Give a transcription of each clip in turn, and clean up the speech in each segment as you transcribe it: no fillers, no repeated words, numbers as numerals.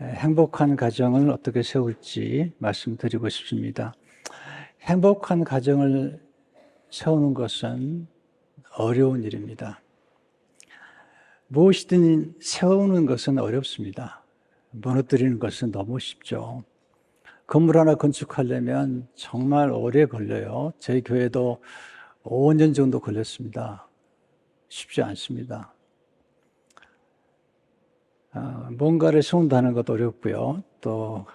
행복한 가정을 어떻게 세울지 말씀드리고 싶습니다. 행복한 가정을 세우는 것은 어려운 일입니다. 무엇이든 세우는 것은 어렵습니다. 무너뜨리는 것은 너무 쉽죠. 건물 하나 건축하려면 정말 오래 걸려요. 저희 교회도 5년 정도 걸렸습니다. 쉽지 않습니다. 뭔가를 세운다는 것도 어렵고요. 또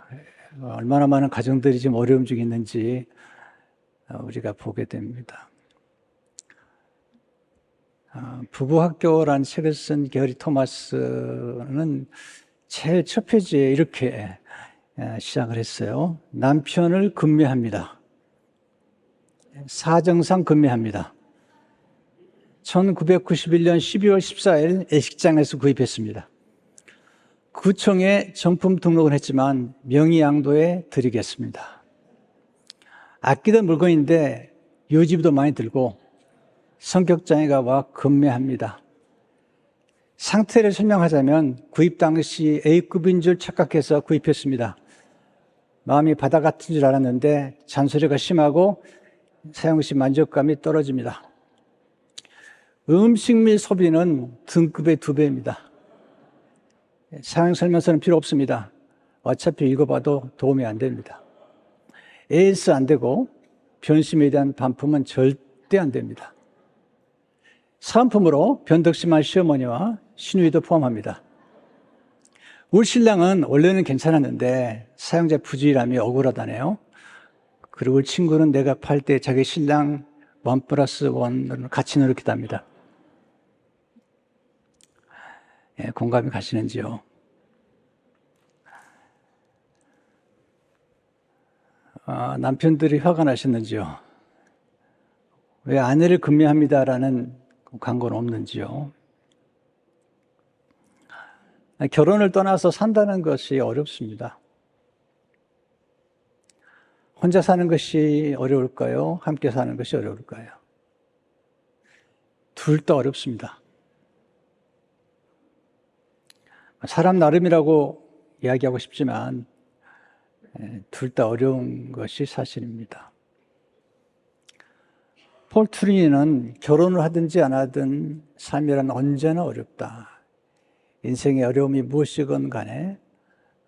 얼마나 많은 가정들이 지금 어려움 중에 있는지 우리가 보게 됩니다. 부부학교라는 책을 쓴 게리 토마스는 제일 첫 페이지에 이렇게 시작을 했어요. 남편을 금매합니다. 사정상 금매합니다. 1991년 12월 14일 애식장에서 구입했습니다. 구청에 정품 등록을 했지만 명의양도에 드리겠습니다. 아끼던 물건인데 유지비도 많이 들고 성격장애가 와 금매합니다. 상태를 설명하자면 구입 당시 A급인 줄 착각해서 구입했습니다. 마음이 바다 같은 줄 알았는데 잔소리가 심하고 사용 시 만족감이 떨어집니다. 음식 및 소비는 등급의 2배입니다. 사용 설명서는 필요 없습니다. 어차피 읽어봐도 도움이 안 됩니다. AS 안 되고 변심에 대한 반품은 절대 안 됩니다. 사은품으로 변덕심한 시어머니와 시누이도 포함합니다. 우리 신랑은 원래는 괜찮았는데 사용자 부주의함이 억울하다네요. 그리고 우리 친구는 내가 팔 때 자기 신랑 1+1을 같이 넣겠답니다. 공감이 가시는지요? 남편들이 화가 나셨는지요? 왜 아내를 금매합니다라는 광고는 없는지요? 결혼을 떠나서 산다는 것이 어렵습니다. 혼자 사는 것이 어려울까요? 함께 사는 것이 어려울까요? 둘 다 어렵습니다. 사람 나름이라고 이야기하고 싶지만 둘 다 어려운 것이 사실입니다. 폴 트리니는 결혼을 하든지 안 하든 삶이란 언제나 어렵다. 인생의 어려움이 무엇이건 간에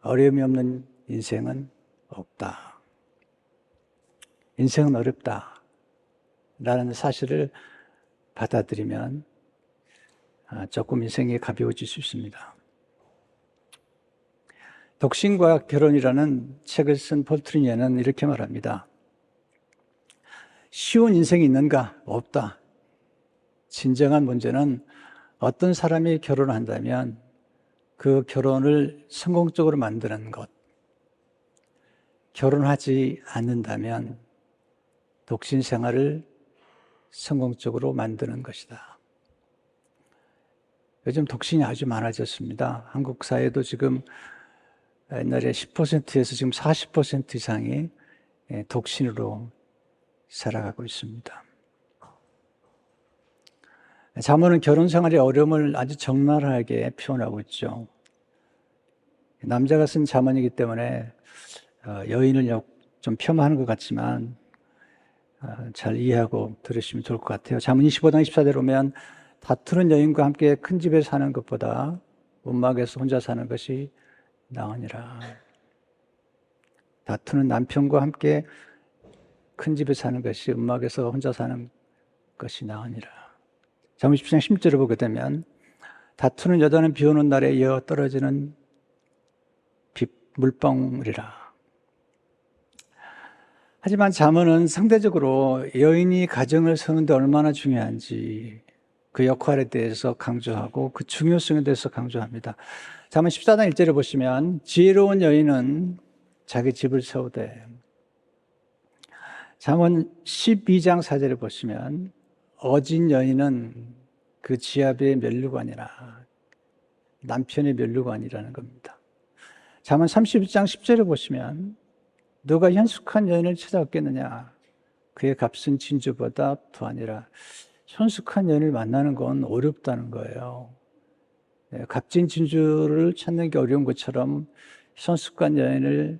어려움이 없는 인생은 없다. 인생은 어렵다 라는 사실을 받아들이면 조금 인생이 가벼워질 수 있습니다. 독신과 결혼이라는 책을 쓴 폴 트리니는 이렇게 말합니다. 쉬운 인생이 있는가? 없다. 진정한 문제는 어떤 사람이 결혼을 한다면 그 결혼을 성공적으로 만드는 것. 결혼하지 않는다면 독신 생활을 성공적으로 만드는 것이다. 요즘 독신이 아주 많아졌습니다. 한국 사회도 지금 옛날에 10%에서 지금 40% 이상이 독신으로 살아가고 있습니다. 잠언은 결혼 생활의 어려움을 아주 적나라하게 표현하고 있죠. 남자가 쓴 잠언이기 때문에 여인을 좀 폄하하는 것 같지만 잘 이해하고 들으시면 좋을 것 같아요. 잠언 25장 24절에 보면 다투는 여인과 함께 큰 집에 사는 것보다 움막에서 혼자 사는 것이 나으니라. 다투는 남편과 함께 큰 집에 사는 것이 움막에서 혼자 사는 것이 나으니라. 잠언 10장 10절을 보게 되면 다투는 여자는 비 오는 날에 이어 떨어지는 물방울이라. 하지만 잠언은 상대적으로 여인이 가정을 세우는데 얼마나 중요한지 그 역할에 대해서 강조하고 그 중요성에 대해서 강조합니다. 잠언 14장 1절을 보시면 지혜로운 여인은 자기 집을 세우되, 잠언 12장 4절을 보시면 어진 여인은 그 지아비의 면류관이라, 남편의 면류관이라는 겁니다. 잠언 32장 10절을 보시면 누가 현숙한 여인을 찾아왔겠느냐, 그의 값은 진주보다 더하니라. 현숙한 여인을 만나는 건 어렵다는 거예요. 값진 진주를 찾는 게 어려운 것처럼 선습관 여인을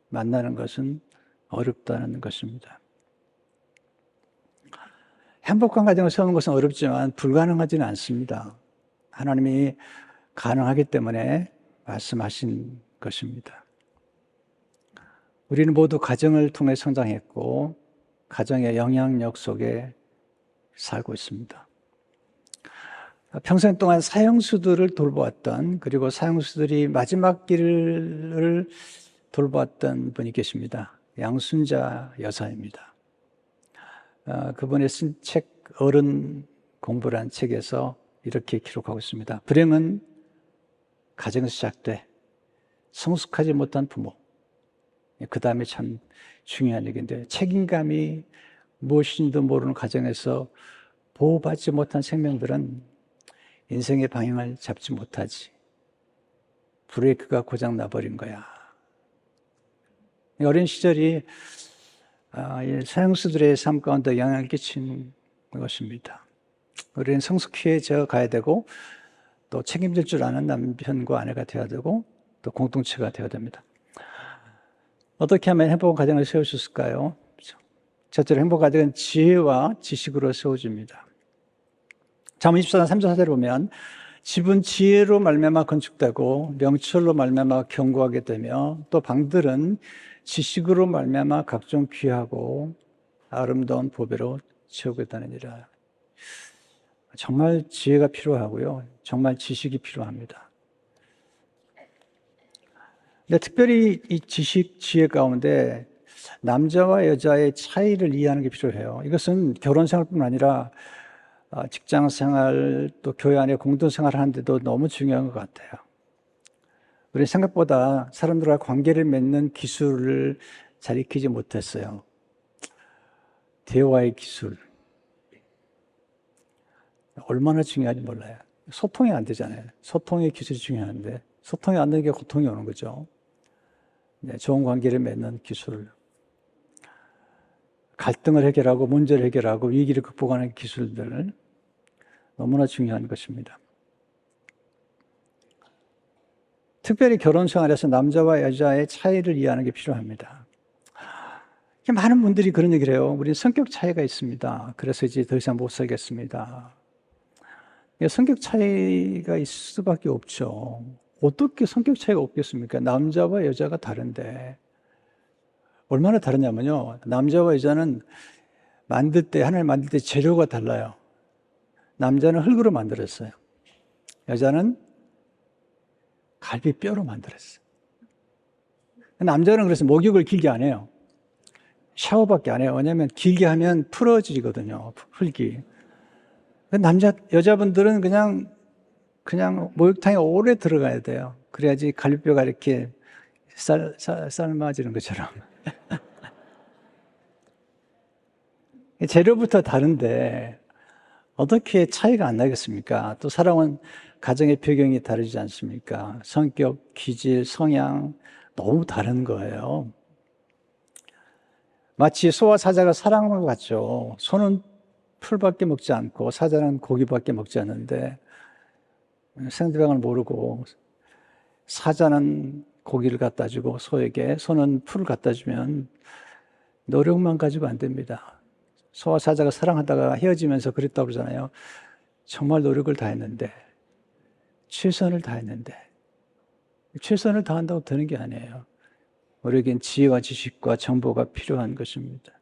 만나는 것은 어렵다는 것입니다. 행복한 가정을 세우는 것은 어렵지만 불가능하지는 않습니다. 하나님이 가능하기 때문에 말씀하신 것입니다. 우리는 모두 가정을 통해 성장했고 가정의 영향력 속에 살고 있습니다. 평생 동안 사형수들을 돌보았던, 그리고 사형수들이 마지막 길을 돌보았던 분이 계십니다. 양순자 여사입니다. 그분의 쓴 책 어른 공부란 책에서 이렇게 기록하고 있습니다. 불행은 가정에서 시작돼 성숙하지 못한 부모, 그 다음에 참 중요한 얘기인데, 책임감이 무엇인지도 모르는 가정에서 보호받지 못한 생명들은 인생의 방향을 잡지 못하지. 브레이크가 고장 나버린 거야. 어린 시절이 사형수들의 삶 가운데 영향을 끼친 것입니다. 우리는 성숙해져 가야 되고, 또 책임질 줄 아는 남편과 아내가 되어야 되고, 또 공동체가 되어야 됩니다. 어떻게 하면 행복한 가정을 세울 수 있을까요? 첫째로 행복한 가정은 지혜와 지식으로 세워집니다. 잠언 24장 3절 4절을 보면, 집은 지혜로 말미암아 건축되고 명철로 말미암아 견고하게 되며, 또 방들은 지식으로 말미암아 각종 귀하고 아름다운 보배로 채우게 되느니라. 정말 지혜가 필요하고요, 정말 지식이 필요합니다. 근데 특별히 이 지식, 지혜 가운데 남자와 여자의 차이를 이해하는 게 필요해요. 이것은 결혼 생활뿐만 아니라 직장 생활, 또 교회 안에 공동 생활을 하는데도 너무 중요한 것 같아요. 우리 생각보다 사람들과 관계를 맺는 기술을 잘 익히지 못했어요. 대화의 기술. 얼마나 중요한지 몰라요. 소통이 안 되잖아요. 소통의 기술이 중요한데, 소통이 안 되는 게 고통이 오는 거죠. 네, 좋은 관계를 맺는 기술. 갈등을 해결하고 문제를 해결하고 위기를 극복하는 기술들, 너무나 중요한 것입니다. 특별히 결혼 생활에서 남자와 여자의 차이를 이해하는 게 필요합니다. 많은 분들이 그런 얘기를 해요. 우리 성격 차이가 있습니다. 그래서 이제 더 이상 못 살겠습니다. 성격 차이가 있을 수밖에 없죠. 어떻게 성격 차이가 없겠습니까? 남자와 여자가 다른데. 얼마나 다르냐면요, 남자와 여자는 하나를 만들 때 재료가 달라요. 남자는 흙으로 만들었어요. 여자는 갈비뼈로 만들었어요. 남자는 그래서 목욕을 길게 안 해요. 샤워밖에 안 해요. 왜냐하면 길게 하면 풀어지거든요, 흙이. 여자분들은 그냥 목욕탕에 오래 들어가야 돼요. 그래야지 갈비뼈가 이렇게 삶아지는 것처럼. 재료부터 다른데 어떻게 차이가 안 나겠습니까? 또 사람은 가정의 배경이 다르지 않습니까? 성격, 기질, 성향 너무 다른 거예요. 마치 소와 사자가 사랑하는 것 같죠. 소는 풀밖에 먹지 않고 사자는 고기밖에 먹지 않는데, 상대방을 모르고 사자는 고기를 갖다 주고 소에게, 소는 풀을 갖다 주면 노력만 가지고 안 됩니다. 소와 사자가 사랑하다가 헤어지면서 그랬다고 그러잖아요. 정말 노력을 다했는데, 최선을 다했는데, 최선을 다한다고 되는 게 아니에요. 우리에겐 지혜와 지식과 정보가 필요한 것입니다.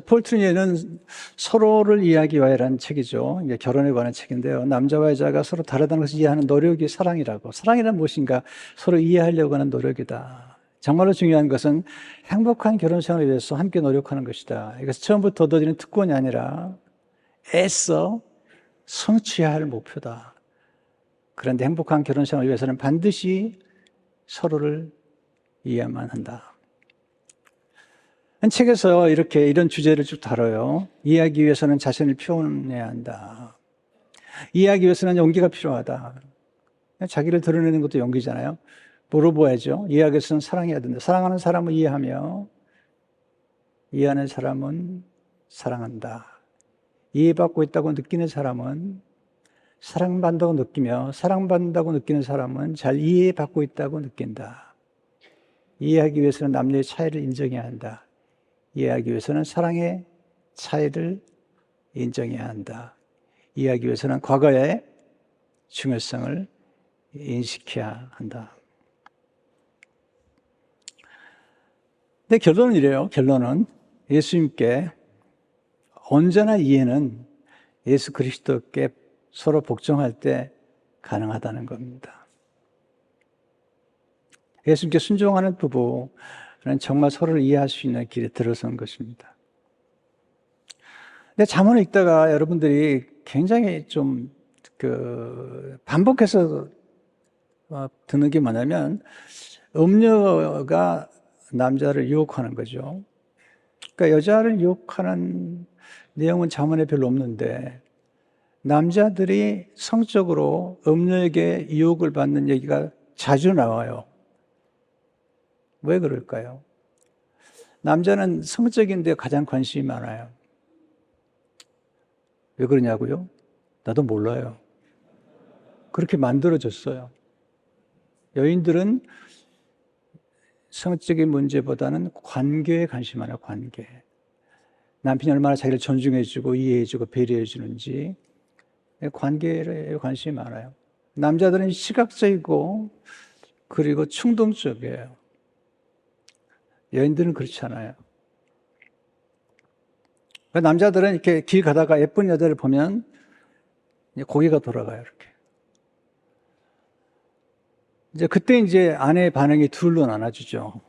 폴 트리니는 서로를 이야기하여라는 책이죠. 이게 결혼에 관한 책인데요. 남자와 여자가 서로 다르다는 것을 이해하는 노력이 사랑이라고. 사랑이란 무엇인가? 서로 이해하려고 하는 노력이다. 정말로 중요한 것은 행복한 결혼 생활을 위해서 함께 노력하는 것이다. 이것은 처음부터 얻어지는 특권이 아니라 애써 성취해야 할 목표다. 그런데 행복한 결혼 생활을 위해서는 반드시 서로를 이해야만 한다. 책에서 이런 주제를 쭉 다뤄요. 이해하기 위해서는 자신을 표현해야 한다. 이해하기 위해서는 용기가 필요하다. 자기를 드러내는 것도 용기잖아요. 물어봐야죠. 이해하기 위해서는 사랑해야 된다. 사랑하는 사람을 이해하며, 이해하는 사람은 사랑한다. 이해받고 있다고 느끼는 사람은 사랑받는다고 느끼며 사랑받는다고 느끼는 사람은 잘 이해받고 있다고 느낀다. 이해하기 위해서는 남녀의 차이를 인정해야 한다. 이해하기 위해서는 사랑의 차이를 인정해야 한다. 이해하기 위해서는 과거의 중요성을 인식해야 한다. 근데 결론은 이래요. 결론은 예수님께 온전한 이해는 예수 그리스도께 서로 복종할 때 가능하다는 겁니다. 예수님께 순종하는 부부는 정말 서로를 이해할 수 있는 길에 들어선 것입니다. 근데 잠언을 읽다가 여러분들이 굉장히 좀 반복해서 듣는 게 뭐냐면 음녀가 남자를 유혹하는 거죠. 그러니까 여자를 유혹하는 내용은 잠언에 별로 없는데 남자들이 성적으로 음녀에게 유혹을 받는 얘기가 자주 나와요. 왜 그럴까요? 남자는 성적인 데 가장 관심이 많아요. 왜 그러냐고요? 나도 몰라요. 그렇게 만들어졌어요. 여인들은 성적인 문제보다는 관계에 관심이 많아요. 관계. 남편이 얼마나 자기를 존중해주고 이해해주고 배려해주는지 관계에 관심이 많아요. 남자들은 시각적이고 그리고 충동적이에요. 여인들은 그렇지 않아요. 남자들은 이렇게 길 가다가 예쁜 여자를 보면 고개가 돌아가요. 이렇게. 그때 아내의 반응이 둘로 나눠지죠.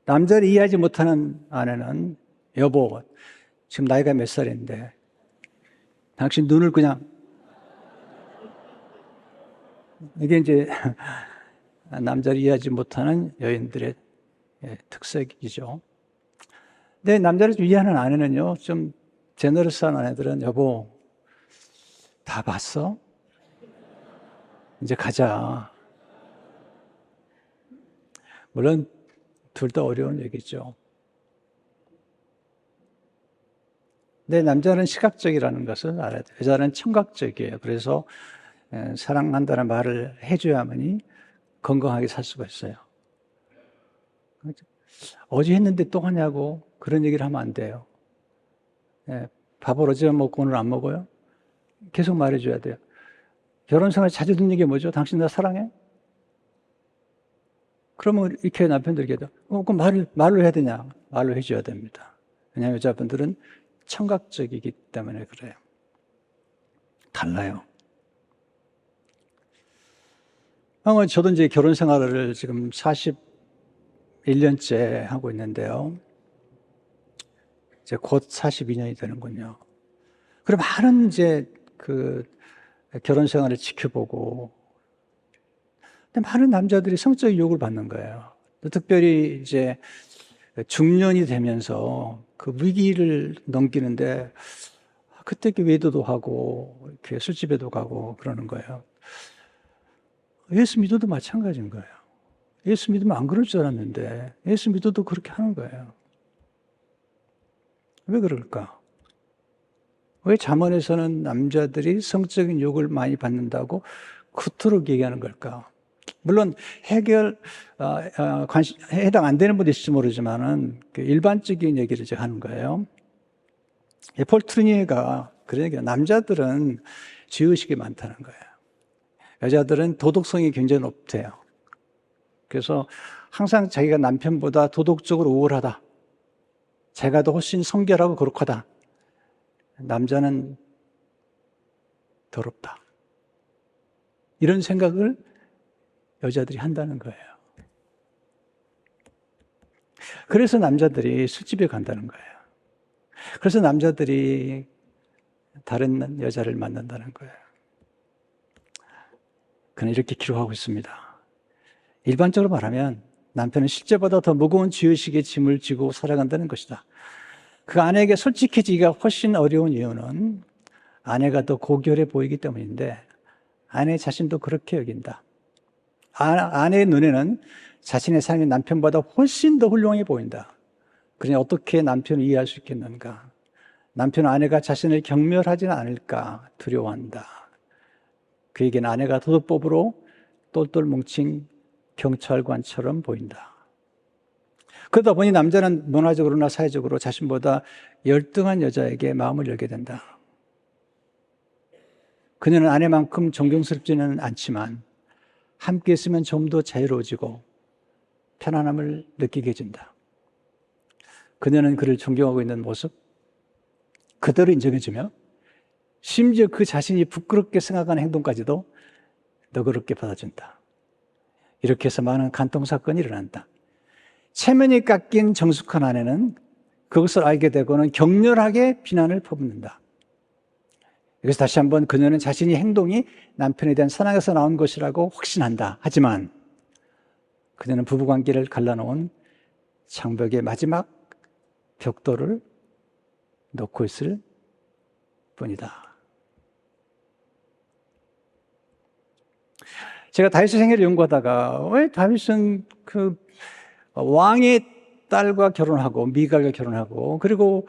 남자를 이해하지 못하는 아내는 여보, 지금 나이가 몇 살인데 당신 눈을 그냥 이게 남자를 이해하지 못하는 여인들의 특색이죠. 근데 남자를 이해하는 아내는요, 좀 제너러스한 아내들은 여보, 다 봤어? 이제 가자. 물론 둘 다 어려운 얘기죠. 근데 남자는 시각적이라는 것을 알아야 돼요. 여자는 청각적이에요. 그래서 사랑한다는 말을 해줘야만이 건강하게 살 수가 있어요. 어제 했는데 또 하냐고 그런 얘기를 하면 안 돼요. 밥을 어제 먹고 오늘 안 먹어요? 계속 말해줘야 돼요. 결혼생활 자주 듣는 게 뭐죠? 당신 나 사랑해? 그러면 이렇게 남편들에게 그럼 말로 해야 되냐? 말로 해줘야 됩니다. 왜냐하면 여자분들은 청각적이기 때문에 그래요. 달라요. 저도 결혼 생활을 지금 41년째 하고 있는데요. 이제 곧 42년이 되는군요. 그럼 많은 결혼 생활을 지켜보고, 근데 많은 남자들이 성적 유혹을 받는 거예요. 특별히 중년이 되면서 그 위기를 넘기는데 그때 외도도 하고 이렇게 술집에도 가고 그러는 거예요. 예수 믿어도 마찬가지인 거예요. 예수 믿으면 안 그럴 줄 알았는데 예수 믿어도 그렇게 하는 거예요. 왜 그럴까? 왜 잠언에서는 남자들이 성적인 유혹을 많이 받는다고 그토록 얘기하는 걸까? 물론 해당 안 되는 분도 있을지 모르지만은 일반적인 얘기를 제가 하는 거예요. 폴 트루니에가 그런 얘기예요. 남자들은 죄의식이 많다는 거예요. 여자들은 도덕성이 굉장히 높대요. 그래서 항상 자기가 남편보다 도덕적으로 우월하다. 자기가 더 훨씬 성결하고 거룩하다. 남자는 더럽다. 이런 생각을 여자들이 한다는 거예요. 그래서 남자들이 술집에 간다는 거예요. 그래서 남자들이 다른 여자를 만난다는 거예요. 그는 이렇게 기록하고 있습니다. 일반적으로 말하면 남편은 실제보다 더 무거운 죄의식의 짐을 지고 살아간다는 것이다. 그 아내에게 솔직해지기가 훨씬 어려운 이유는 아내가 더 고결해 보이기 때문인데 아내 자신도 그렇게 여긴다. 아내의 눈에는 자신의 삶이 남편보다 훨씬 더 훌륭해 보인다. 그러니 어떻게 남편을 이해할 수 있겠는가? 남편은 아내가 자신을 경멸하지는 않을까 두려워한다. 그에게는 아내가 도둑법으로 똘똘 뭉친 경찰관처럼 보인다. 그러다 보니 남자는 문화적으로나 사회적으로 자신보다 열등한 여자에게 마음을 열게 된다. 그녀는 아내만큼 존경스럽지는 않지만 함께 있으면 좀 더 자유로워지고 편안함을 느끼게 해준다. 그녀는 그를 존경하고 있는 모습 그대로 인정해주며 심지어 그 자신이 부끄럽게 생각하는 행동까지도 너그럽게 받아준다. 이렇게 해서 많은 간통사건이 일어난다. 체면이 깎인 정숙한 아내는 그것을 알게 되고는 격렬하게 비난을 퍼붓는다. 여기서 다시 한번 그녀는 자신의 행동이 남편에 대한 사랑에서 나온 것이라고 확신한다. 하지만 그녀는 부부관계를 갈라놓은 장벽의 마지막 벽돌을 놓고 있을 뿐이다. 제가 다윗의 생애를 연구하다가 왜 다윗은 그 왕의 딸과 결혼하고 미갈과 결혼하고 그리고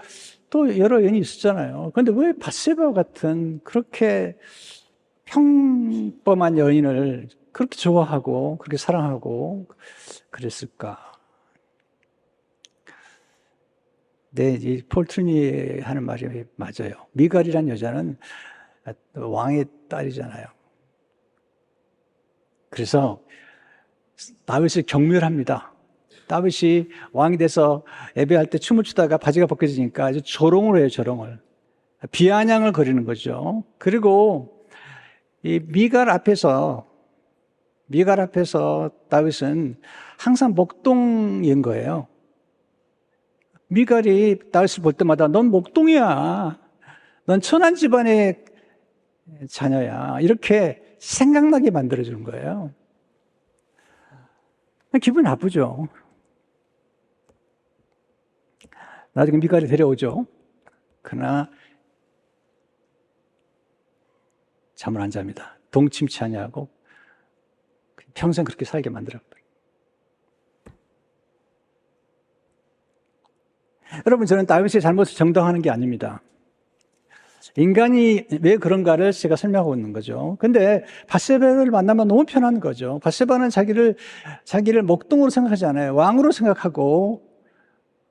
또 여러 연인이 있었잖아요. 그런데 왜 밧세바 같은 그렇게 평범한 여인을 그렇게 좋아하고 그렇게 사랑하고 그랬을까? 네, 이 폴 트루니 하는 말이 맞아요. 미갈이란 여자는 왕의 딸이잖아요. 그래서 다윗을 경멸합니다. 다윗이 왕이 돼서 예배할 때 춤을 추다가 바지가 벗겨지니까 아주 조롱을 해요, 조롱을. 비아냥을 거리는 거죠. 그리고 이 미갈 앞에서 다윗은 항상 목동인 거예요. 미갈이 다윗을 볼 때마다 넌 목동이야. 넌 천한 집안의 자녀야. 이렇게 생각나게 만들어주는 거예요. 기분이 나쁘죠. 나중에 미갈이 데려오죠. 그러나 잠을 안 잡니다. 동침치 아니하고 평생 그렇게 살게 만들어버려요. 여러분, 저는 다윗의 잘못을 정당화하는 게 아닙니다. 인간이 왜 그런가를 제가 설명하고 있는 거죠. 근데 밧세바를 만나면 너무 편한 거죠. 밧세바는 자기를 목동으로 생각하지 않아요. 왕으로 생각하고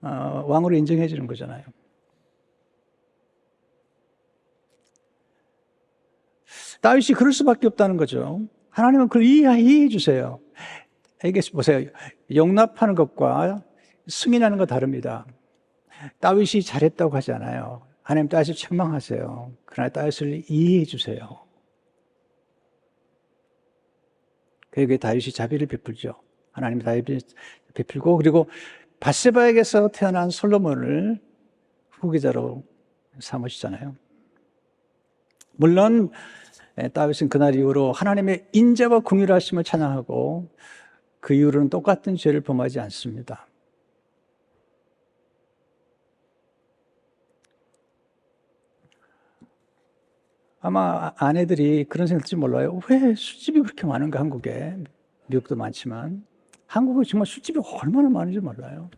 왕으로 인정해 주는 거잖아요. 다윗이 그럴 수밖에 없다는 거죠. 하나님은 그걸 이해해 주세요. 이게 보세요. 용납하는 것과 승인하는 거 다릅니다. 다윗이 잘했다고 하지 않아요. 하나님 다윗을 책망하세요. 그러나 다윗을 이해해 주세요. 그에게 다윗이 자비를 베풀죠. 하나님이 다윗을 베풀고 그리고 밧세바에게서 태어난 솔로몬을 후계자로 삼으시잖아요. 물론 다윗은 그날 이후로 하나님의 인자와 긍휼하심을 찬양하고 그 이후로는 똑같은 죄를 범하지 않습니다. 아마 아내들이 그런 생각 들지 몰라요. 왜 술집이 그렇게 많은가, 한국에. 미국도 많지만. 한국은 정말 술집이 얼마나 많은지 몰라요.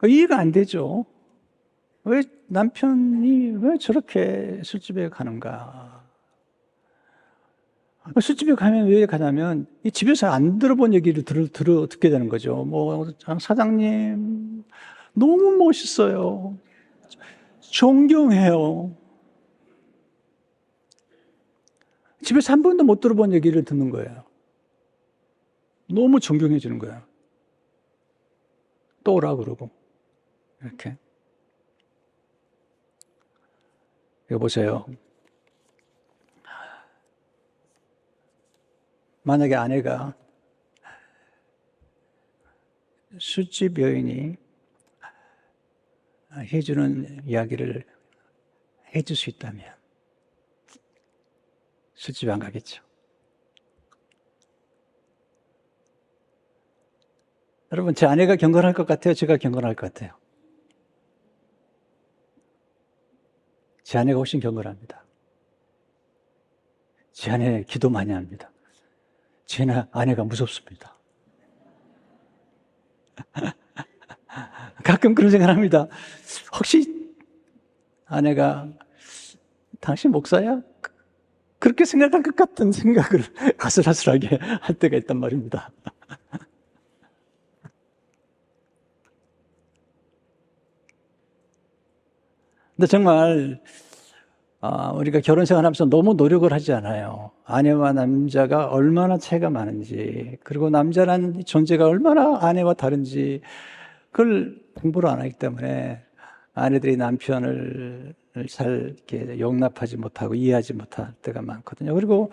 이해가 안 되죠. 왜 남편이 왜 저렇게 술집에 가는가. 술집에 가면 왜 가냐면 이 집에서 안 들어본 얘기를 듣게 되는 거죠. 뭐 사장님 너무 멋있어요. 존경해요. 집에서 한 번도 못 들어본 얘기를 듣는 거예요. 너무 존경해 주는 거예요. 또 오라 그러고 이렇게. 이거 보세요. 만약에 아내가 술집 여인이 해주는 이야기를 해줄 수 있다면 술집에 안 가겠죠. 여러분, 제 아내가 경건할 것 같아요? 제가 경건할 것 같아요? 제 아내가 훨씬 경건합니다. 제 아내 기도 많이 합니다. 제 아내가 무섭습니다. 가끔 그런 생각을 합니다. 혹시 아내가 당신 목사야? 그렇게 생각할 것 같은 생각을 아슬아슬하게 할 때가 있단 말입니다. 근데 정말 우리가 결혼 생활하면서 너무 노력을 하지 않아요. 아내와 남자가 얼마나 차이가 많은지, 그리고 남자란 존재가 얼마나 아내와 다른지 그걸 공부를 안 하기 때문에 아내들이 남편을 잘 이렇게 용납하지 못하고 이해하지 못할 때가 많거든요. 그리고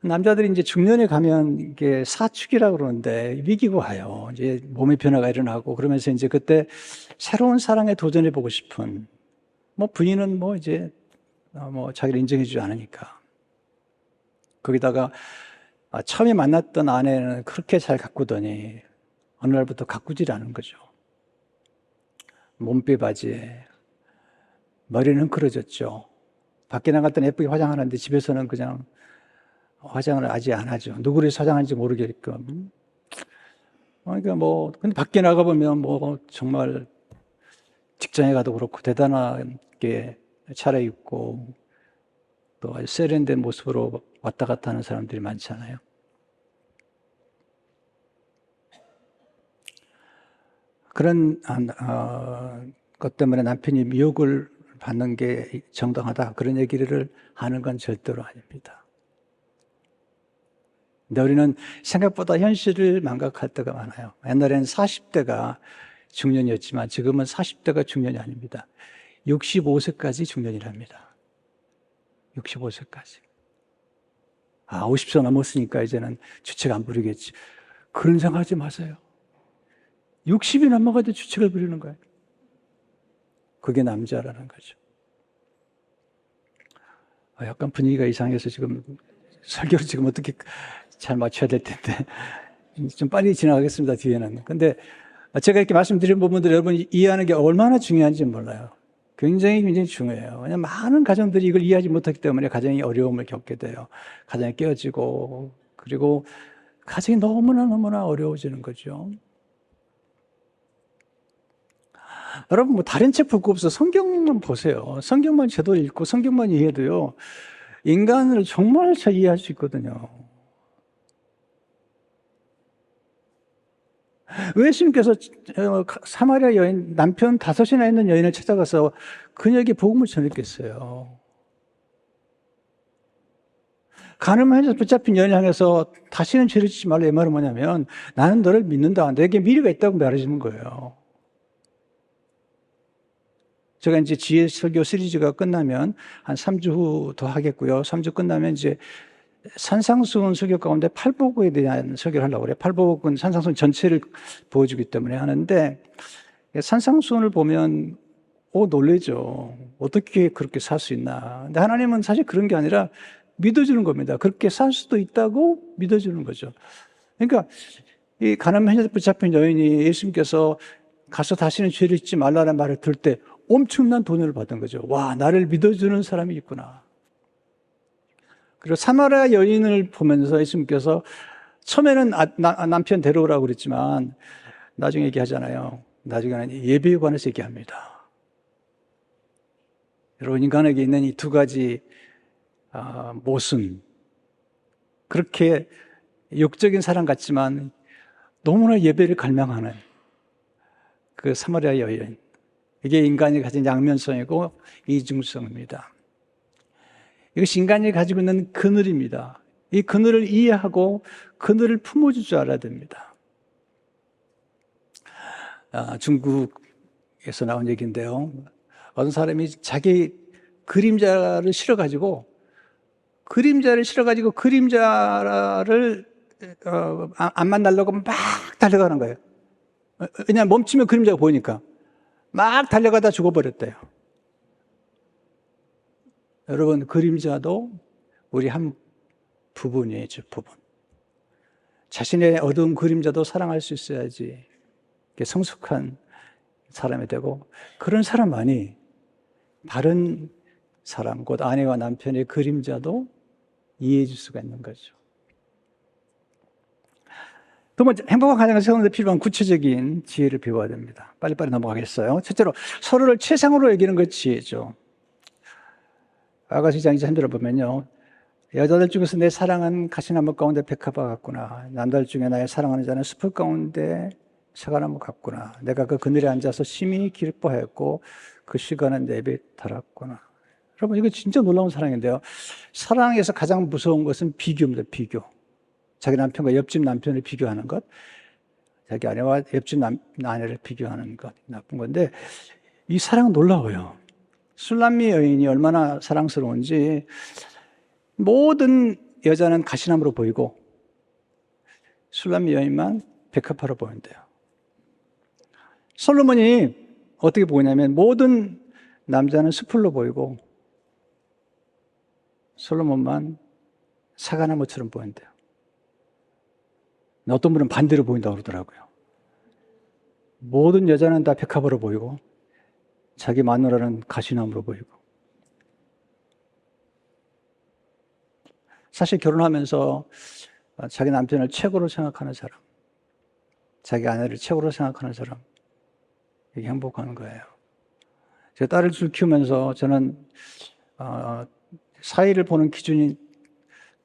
남자들이 이제 중년에 가면 이게 사축이라고 그러는데 위기가 와요. 이제 몸의 변화가 일어나고 그러면서 이제 그때 새로운 사랑에 도전해 보고 싶은, 부인은 이제 자기를 인정해 주지 않으니까. 거기다가 처음에 만났던 아내는 그렇게 잘 가꾸더니 어느 날부터 가꾸질 않은 거죠. 몸빼 바지에 머리는 흥크러졌죠. 밖에 나갈 때는 예쁘게 화장하는데 집에서는 그냥 화장을 아직 안 하죠. 누구를 위해서 화장하는지 모르게끔. 그러니까 근데 밖에 나가보면 정말 직장에 가도 그렇고 대단하게 차려입고 또 아주 세련된 모습으로 왔다 갔다 하는 사람들이 많잖아요. 그런 것 때문에 남편이 미혹을 받는 게 정당하다, 그런 얘기를 하는 건 절대로 아닙니다. 근데 우리는 생각보다 현실을 망각할 때가 많아요. 옛날에는 40대가 중년이었지만 지금은 40대가 중년이 아닙니다. 65세까지 중년이랍니다. 65세까지. 50세 넘었으니까 이제는 주책 안 부리겠지. 그런 생각하지 마세요. 60이 넘어가도 주책을 부리는 거예요. 그게 남자라는 거죠. 약간 분위기가 이상해서 지금 설교를 지금 어떻게 잘 맞춰야 될 텐데 좀 빨리 지나가겠습니다, 뒤에는. 근데 제가 이렇게 말씀드린 부분들 여러분이 이해하는 게 얼마나 중요한지 몰라요. 굉장히 중요해요. 왜냐하면 많은 가정들이 이걸 이해하지 못하기 때문에 가정이 어려움을 겪게 돼요. 가정이 깨어지고, 그리고 가정이 너무나 어려워지는 거죠. 여러분 다른 책 볼 거 없어. 성경만 보세요. 성경만 제대로 읽고 성경만 이해해도요, 인간을 정말 잘 이해할 수 있거든요. 왜 예수님께서 사마리아 여인, 남편 5이나 있는 여인을 찾아가서 그녀에게 복음을 전했겠어요? 간음해서 붙잡힌 여인을 향해서 다시는 죄를 짓지 말라, 이 말은 뭐냐면 나는 너를 믿는다, 너에게 미래가 있다고 말해주는 거예요. 제가 이제 지혜 설교 시리즈가 끝나면 한 3주 후 더 하겠고요. 3주 끝나면 이제 산상수훈 설교 가운데 팔복에 대한 설교를 하려고 그래요. 팔복은 산상수훈 전체를 보여주기 때문에 하는데, 산상수훈을 보면 놀라죠. 어떻게 그렇게 살 수 있나. 근데 하나님은 사실 그런 게 아니라 믿어주는 겁니다. 그렇게 살 수도 있다고 믿어주는 거죠. 그러니까 이 간음해서 붙잡힌 여인이 예수님께서 가서 다시는 죄를 짓지 말라는 말을 들을 때 엄청난 돈을 받은 거죠. 와, 나를 믿어주는 사람이 있구나. 그리고 사마리아 여인을 보면서 예수님께서 처음에는 남편 데려오라고 그랬지만 나중에 얘기하잖아요. 나중에는 예배에 관해서 얘기합니다. 여러분, 인간에게 있는 이 두 가지 모순, 그렇게 욕적인 사랑 같지만 너무나 예배를 갈망하는 그 사마리아 여인, 이게 인간이 가진 양면성이고 이중성입니다. 이것이 인간이 가지고 있는 그늘입니다. 이 그늘을 이해하고 그늘을 품어줄 줄 알아야 됩니다. 중국에서 나온 얘기인데요. 어떤 사람이 자기 그림자를 실어가지고 그림자를 안 만나려고 막 달려가는 거예요. 왜냐하면 멈추면 그림자가 보이니까. 막 달려가다 죽어버렸대요. 여러분, 그림자도 우리 한 부분이죠, 부분. 자신의 어두운 그림자도 사랑할 수 있어야지 성숙한 사람이 되고, 그런 사람만이 다른 사람, 곧 아내와 남편의 그림자도 이해해 줄 수가 있는 거죠. 두 번째, 행복한 가정을 세우는 데 필요한 구체적인 지혜를 배워야 됩니다. 빨리빨리 넘어가겠어요. 첫째로, 서로를 최상으로 여기는 것 지혜죠. 아가씨 장자님들을 보면요, 여자들 중에서 내 사랑은 가시나무 가운데 백합화 같구나. 남자들 중에 나의 사랑하는 자는 숲을 가운데 사과나무 같구나. 내가 그 그늘에 앉아서 심히 기뻐하였고 그 시간은 내 입에 달았구나. 여러분, 이거 진짜 놀라운 사랑인데요. 사랑에서 가장 무서운 것은 비교입니다. 비교. 자기 남편과 옆집 남편을 비교하는 것, 자기 아내와 옆집 아내를 비교하는 것, 나쁜 건데, 이 사랑은 놀라워요. 술람미 여인이 얼마나 사랑스러운지, 모든 여자는 가시나무로 보이고 술람미 여인만 백합화로 보인대요. 솔로몬이 어떻게 보이냐면 모든 남자는 숲으로 보이고 솔로몬만 사과나무처럼 보인대요. 어떤 분은 반대로 보인다고 그러더라고요. 모든 여자는 다 백합화로 보이고 자기 마누라는 가시나무로 보이고. 사실 결혼하면서 자기 남편을 최고로 생각하는 사람, 자기 아내를 최고로 생각하는 사람, 이게 행복한 거예요. 제 딸을 둘 키우면서 저는 사이를 보는 기준이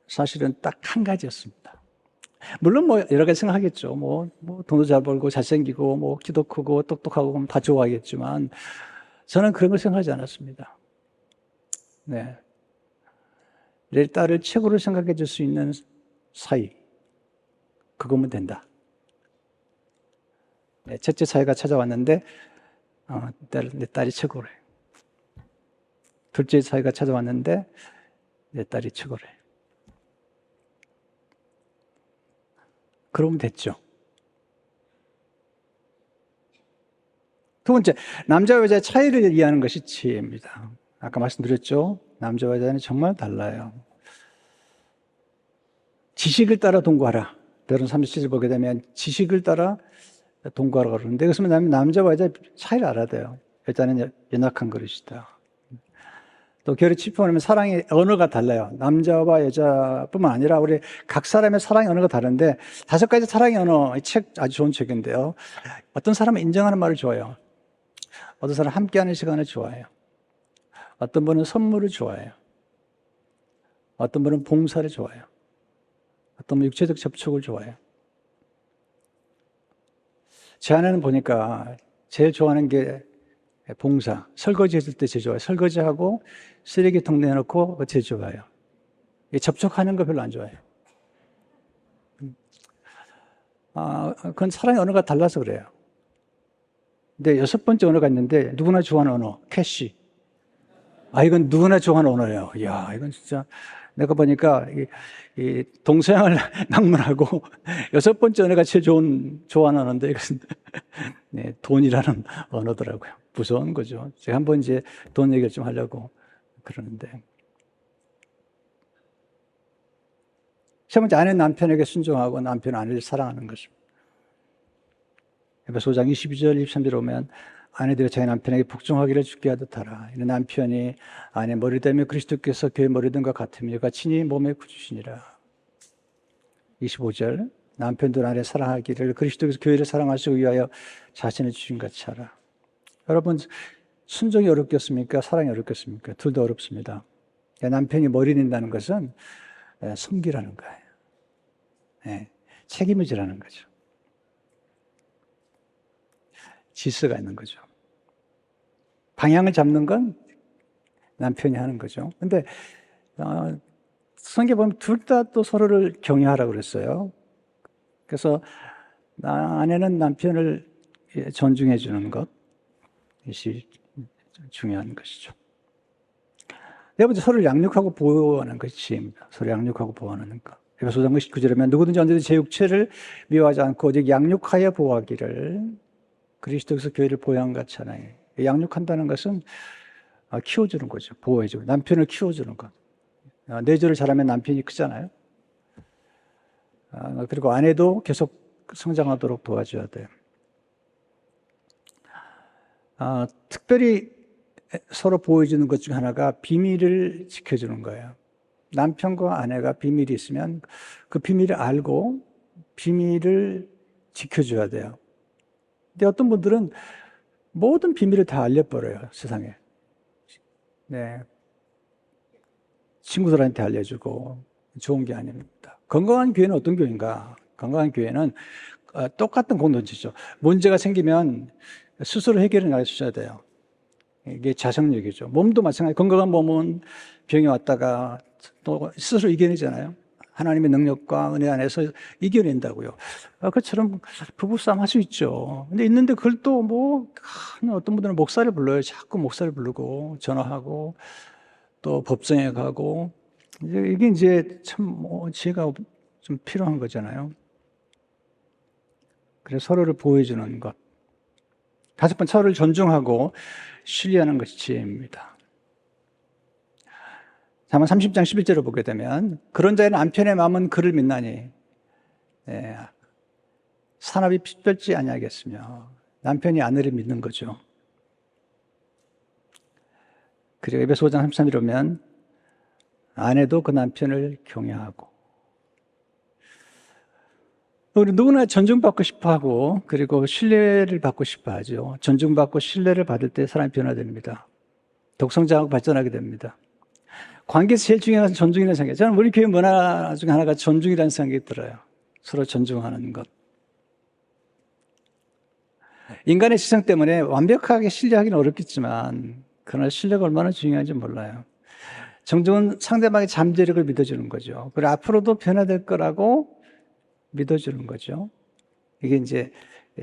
사실은 딱 한 가지였습니다. 물론 뭐 여러 가지 생각하겠죠. 뭐 돈도 잘 벌고 잘생기고 뭐 키도 크고 똑똑하고 그러면 다 좋아하겠지만 저는 그런 걸 생각하지 않았습니다. 네. 내 딸을 최고로 생각해 줄 수 있는 사이, 그거면 된다. 네, 첫째 사이가 찾아왔는데 내 딸이 최고래. 둘째 사이가 찾아왔는데 내 딸이 최고래. 그러면 됐죠. 두 번째, 남자와 여자의 차이를 이해하는 것이 지혜입니다. 아까 말씀드렸죠? 남자와 여자는 정말 달라요. 지식을 따라 동거하라. 베드로 37절 보게 되면 지식을 따라 동거하라고 그러는데, 그것은 남자와 여자의 차이를 알아야 돼요. 여자는 연약한 그릇이다. 또 결혼 짚어보면 사랑의 언어가 달라요. 남자와 여자뿐만 아니라 우리 각 사람의 사랑의 언어가 다른데 5가지 사랑의 언어, 이 책 아주 좋은 책인데요. 어떤 사람은 인정하는 말을 좋아해요. 어떤 사람은 함께하는 시간을 좋아해요. 어떤 분은 선물을 좋아해요. 어떤 분은 봉사를 좋아해요. 어떤 분은 육체적 접촉을 좋아해요. 제 아내는 보니까 제일 좋아하는 게 봉사, 설거지 해줄 때 제일 좋아요. 설거지하고 쓰레기통 내놓고 제일 좋아요. 접촉하는 거 별로 안 좋아해요. 그건 사랑의 언어가 달라서 그래요. 근데 6번째 언어가 있는데 누구나 좋아하는 언어, 캐시. 이건 누구나 좋아하는 언어예요. 이야, 이건 진짜 내가 보니까 이 동서양을 낭만하고 6번째 언어가 제일 좋아하는 언어인데 이것은 네, 돈이라는 언어더라고요. 무서운 거죠. 제가 한번 이제 돈 얘기를 좀 하려고 그러는데. 세 번째, 아내는 남편에게 순종하고 남편은 아내를 사랑하는 것입니다. 에베소 5장 22절, 23절 오면 아내들이 자기 남편에게 복종하기를 주께 하듯 하라. 이는 남편이 아내 머리 되며 그리스도께서 교회 머리 됨과 같으며 그가 친히 몸의 구주시니라. 25절, 남편들 아내 사랑하기를 그리스도께서 교회를 사랑하시고 위하여 자신을 주신 같이 하라. 여러분, 순종이 어렵겠습니까? 사랑이 어렵겠습니까? 둘 다 어렵습니다. 남편이 머리 낸다는 것은 섬기라는 거예요. 네, 책임을 지라는 거죠. 질서가 있는 거죠. 방향을 잡는 건 남편이 하는 거죠. 근데 성경에 보면 둘 다 또 서로를 경외하라고 그랬어요. 그래서 아내는 남편을 존중해 주는 것이 중요한 것이죠. 네 번째, 서로를 양육하고 보호하는 것이 지혜입니다. 서로 양육하고 보호하는 것. 에베소 5장 19절에 보면 누구든지 언제든지 제 육체를 미워하지 않고 오직 양육하여 보호하기를 그리스도께서 교회를 보호한 같이 하나니. 양육한다는 것은 키워주는 거죠. 보호해주고 남편을 키워주는 것. 내조를 잘하면 남편이 크잖아요. 그리고 아내도 계속 성장하도록 도와줘야 돼요. 특별히 서로 보여주는 것 중 하나가 비밀을 지켜주는 거예요. 남편과 아내가 비밀이 있으면 그 비밀을 알고 비밀을 지켜줘야 돼요. 근데 어떤 분들은 모든 비밀을 다 알려버려요, 세상에. 네. 친구들한테 알려주고 좋은 게 아닙니다. 건강한 교회는 어떤 교회인가? 건강한 교회는 똑같은 공동체죠. 문제가 생기면 스스로 해결해 나가셔야 돼요. 이게 자생력이죠. 몸도 마찬가지. 건강한 몸은 병이 왔다가 또 스스로 이겨내잖아요. 하나님의 능력과 은혜 안에서 이겨낸다고요. 그것처럼 부부싸움 할 수 있죠. 근데 있는데 그걸 또 어떤 분들은 목사를 불러요. 자꾸 목사를 부르고 전화하고 또 법정에 가고 이게 이제 참 지혜가 좀 필요한 거잖아요. 그래서 서로를 보호해주는 것. 5번, 서로를 존중하고 신뢰하는 것이 지혜입니다. 잠언 30장 11절을 보게 되면 그런 자의 남편의 마음은 그를 믿나니 산업이 핏별지 아니하겠으며 남편이 아내를 믿는 거죠. 그리고 에베소 5장 33절에 보면 아내도 그 남편을 경외하고 우리 누구나 존중받고 싶어하고 그리고 신뢰를 받고 싶어하죠. 존중받고 신뢰를 받을 때 사람이 변화됩니다. 독성장하고 발전하게 됩니다. 관계에서 제일 중요한 것은 존중이라는 생각. 저는 우리 교회 문화 중 하나가 존중이라는 생각이 들어요. 서로 존중하는 것. 인간의 지성 때문에 완벽하게 신뢰하기는 어렵겠지만 그러나 신뢰가 얼마나 중요한지 몰라요. 존중은 상대방의 잠재력을 믿어주는 거죠. 그리고 앞으로도 변화될 거라고 믿어주는 거죠. 이게 이제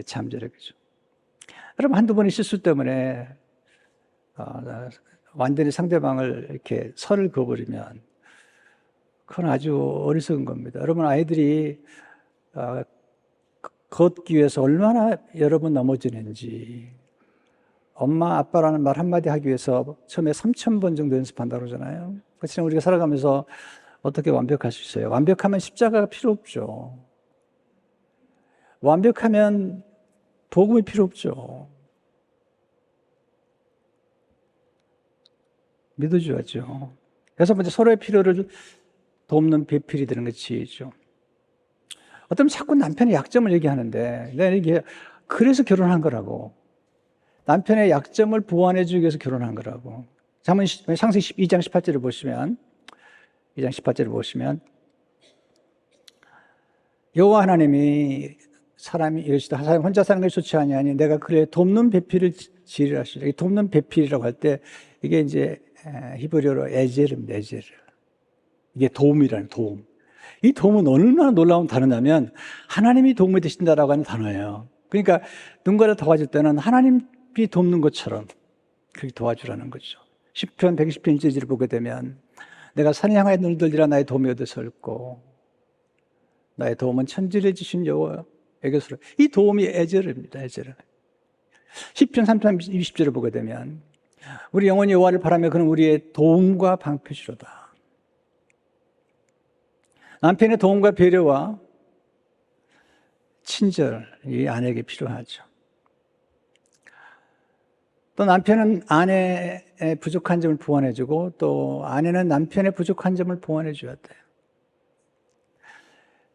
잠재력이죠. 여러분, 한두 번의 실수 때문에 완전히 상대방을 이렇게 선을 그어버리면 그건 아주 어리석은 겁니다. 여러분, 아이들이 걷기 위해서 얼마나 여러 번 넘어지는지 엄마, 아빠라는 말 한마디 하기 위해서 처음에 3,000번 정도 연습한다고 그러잖아요. 그렇지만 우리가 살아가면서 어떻게 완벽할 수 있어요? 완벽하면 십자가가 필요 없죠. 완벽하면 복음이 필요 없죠. 믿어줘야죠. 6번째, 서로의 필요를 돕는 배필이 되는 것이 지혜죠. 어떤 자꾸 남편의 약점을 얘기하는데 내가 이게 그래서 결혼한 거라고. 남편의 약점을 보완해 주기 위해서 결혼한 거라고. 창세기 2장 18절을 보시면 2장 18절을 보시면 여호와 하나님이 사람이 이러시다. 사람이 혼자 사는 것이 좋지 아니하니 내가 그래 돕는 배필을 지으리라 하시라. 이 돕는 배필이라고 할 때 이게 이제 히브리어로 에제르입니다. 에제르. 이게 도움이라는 도움. 이 도움은 얼마나 놀라운 단어냐면 하나님이 도움이 되신다라고 하는 단어예요. 그러니까 누군가를 도와줄 때는 하나님이 돕는 것처럼 그렇게 도와주라는 거죠. 시편 120편 1절을 보게 되면 내가 산을 향하여 눈을 들리라 나의 도움이 어디서 올꼬 나의 도움은 천지를 지신 여호와에게서 이 도움이 에제르입니다. 에제르. 시편 3편 20절을 보게 되면 우리 영혼이 여호와를 바라며 그는 우리의 도움과 방패시로다. 남편의 도움과 배려와 친절이 아내에게 필요하죠. 또 남편은 아내의 부족한 점을 보완해주고 또 아내는 남편의 부족한 점을 보완해줘야 돼요.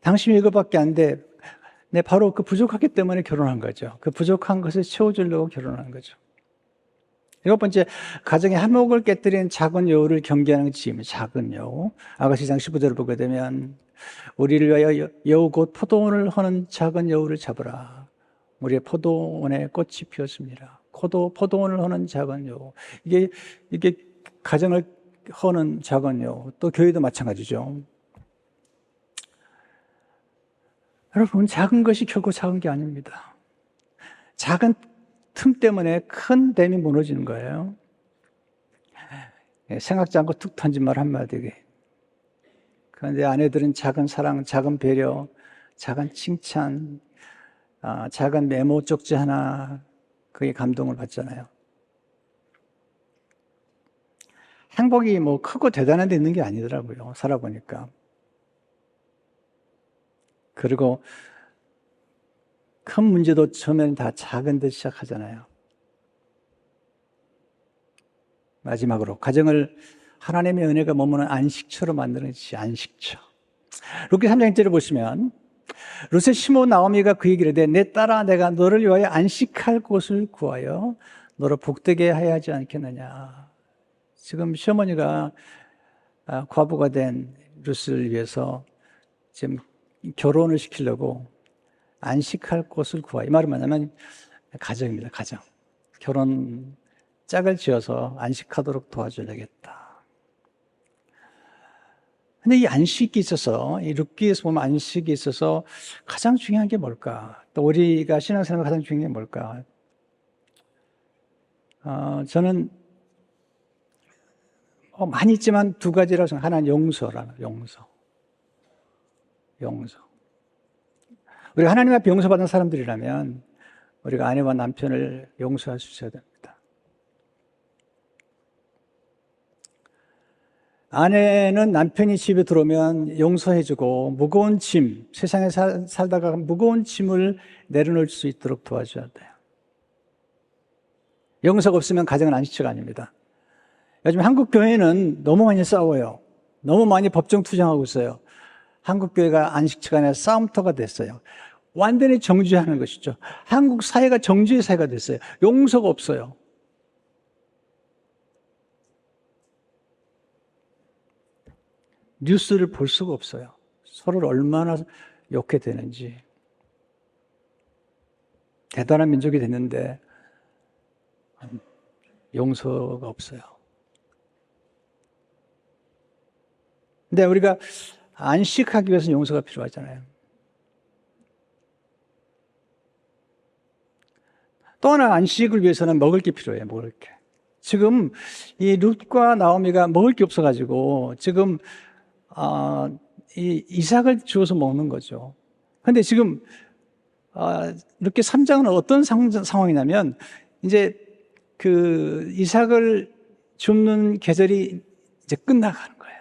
당신이 이거밖에 안 돼. 네, 바로 그 부족하기 때문에 결혼한 거죠. 그 부족한 것을 채워주려고 결혼한 거죠. 7번째, 가정의 화목을 깨뜨리는 작은 여우를 경계하는 지혜입니다. 작은 여우. 아가시장 15절을 보게 되면 우리를 위하여 여우 곧 포도원을 허는 작은 여우를 잡으라. 우리의 포도원에 꽃이 피었습니다. 포도원을 허는 작은 여우. 이게 가정을 허는 작은 여우. 또 교회도 마찬가지죠. 여러분, 작은 것이 결코 작은 게 아닙니다. 작은 틈 때문에 큰 댐이 무너지는 거예요. 생각지 않고 툭 던진 말 한마디. 그런데 아내들은 작은 사랑, 작은 배려, 작은 칭찬, 작은 메모 쪽지 하나, 그게 감동을 받잖아요. 행복이 크고 대단한 데 있는 게 아니더라고요. 살아보니까. 그리고 큰 문제도 처음에는 다 작은 데 시작하잖아요. 마지막으로 가정을 하나님의 은혜가 머무는 안식처로 만드는 것이 안식처. 룻기 3장 1절을 보시면 룻의 시모 나오미가 그 얘기를 해. 내 딸아 내가 너를 위하여 안식할 곳을 구하여 너를 복되게 하야 하지 않겠느냐. 지금 시어머니가 과부가 된 루스를 위해서 지금 결혼을 시키려고 안식할 곳을 구하. 이 말은 뭐냐면 가정입니다. 가정. 결혼 짝을 지어서 안식하도록 도와줘야겠다. 근데 이 안식이 있어서, 이 룻기에서 보면 안식이 있어서 가장 중요한 게 뭘까? 또 우리가 신앙생활 가장 중요한 게 뭘까? 저는 많이 있지만 두 가지라고 생각해요. 하나는 용서라는 용서. 우리가 하나님 앞에 용서받은 사람들이라면 우리가 아내와 남편을 용서할 수 있어야 됩니다. 아내는 남편이 집에 들어오면 용서해주고 무거운 짐, 세상에 살다가 무거운 짐을 내려놓을 수 있도록 도와줘야 돼요. 용서가 없으면 가정은 안식처가 아닙니다. 요즘 한국 교회는 너무 많이 싸워요. 너무 많이 법정 투쟁하고 있어요. 한국 교회가 안식처가 아니라 싸움터가 됐어요. 완전히 정죄하는 것이죠. 한국 사회가 정죄의 사회가 됐어요. 용서가 없어요. 뉴스를 볼 수가 없어요. 서로를 얼마나 욕해 되는지. 대단한 민족이 됐는데 용서가 없어요. 근데 우리가 안식하기 위해서 용서가 필요하잖아요. 또 하나 안식을 위해서는 먹을 게 필요해요. 먹을 게. 지금 이 룻과 나오미가 먹을 게 없어가지고 지금 이 이삭을 주워서 먹는 거죠. 근데 지금 이렇게 3장은 어떤 상황이냐면 이제 그 이삭을 줍는 계절이 이제 끝나가는 거예요.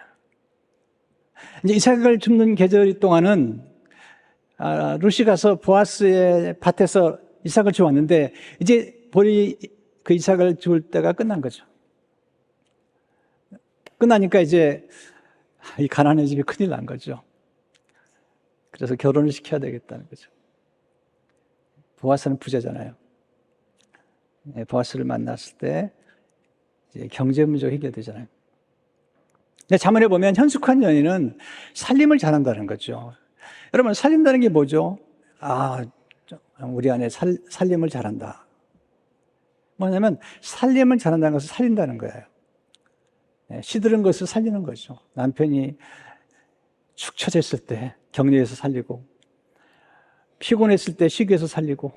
이제 이삭을 줍는 계절 동안은 룻이 가서 보아스의 밭에서 이삭을 주웠는데 이제 보리 그 이삭을 줄 때가 끝난 거죠. 끝나니까 이제 이 가나안의 집이 큰일 난 거죠. 그래서 결혼을 시켜야 되겠다는 거죠. 보아스는 부자잖아요. 보아스를 만났을 때 이제 경제 문제가 해결되잖아요. 근데 자문에 보면 현숙한 연인은 살림을 잘한다는 거죠. 여러분, 살림다는 게 뭐죠? 우리 아내 살림을 잘한다. 뭐냐면 살림을 잘한다는 것을 살린다는 거예요. 시들은 것을 살리는 거죠. 남편이 축 처졌을 때 격려해서 살리고, 피곤했을 때 쉬게 해서 살리고,